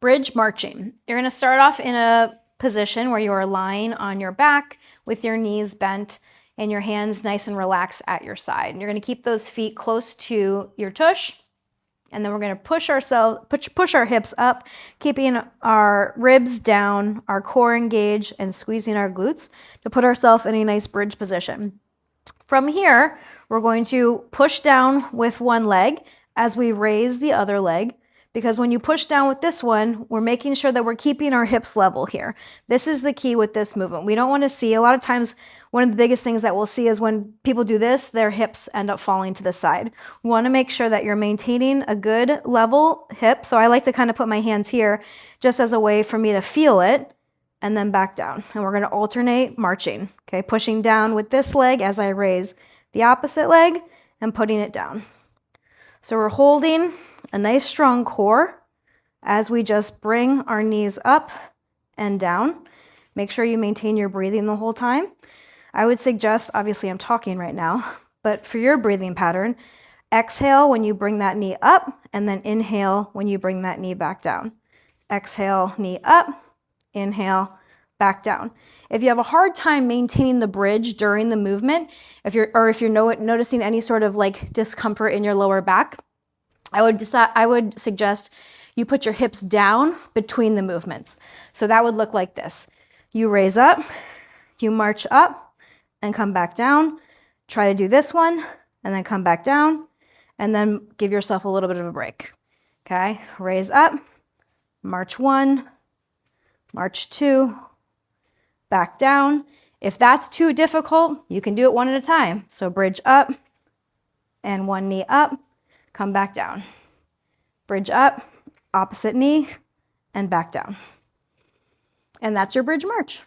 Bridge marching. You're going to start off in a position where you are lying on your back with your knees bent and your hands nice and relaxed at your side. And you're going to keep those feet close to your tush. And then we're going to push our hips up, keeping our ribs down, our core engaged, and squeezing our glutes to put ourselves in a nice bridge position. From here, we're going to push down with one leg as we raise the other leg, because when you push down with this one, we're making sure that we're keeping our hips level here. This is the key with this movement. We don't want to see, a lot of times, one of the biggest things that we'll see is when people do this, their hips end up falling to the side. We want to make sure that you're maintaining a good level hip. So I like to kind of put my hands here just as a way for me to feel it, and then back down. And we're going to alternate marching. Okay, pushing down with this leg as I raise the opposite leg and putting it down. So we're holding a nice strong core as we just bring our knees up and down. Make sure you maintain your breathing the whole time. I would suggest, obviously I'm talking right now, but for your breathing pattern, exhale when you bring that knee up, and then inhale when you bring that knee back down. Exhale, knee up, inhale, back down. If you have a hard time maintaining the bridge during the movement, if you're noticing any sort of like discomfort in your lower back, I would suggest you put your hips down between the movements. So that would look like this. You raise up, you march up, and come back down. Try to do this one, and then come back down, and then give yourself a little bit of a break. Okay, raise up, march one, march two, back down. If that's too difficult, you can do it one at a time. So bridge up, and one knee up, come back down. Bridge up, opposite knee, and back down. And that's your bridge march.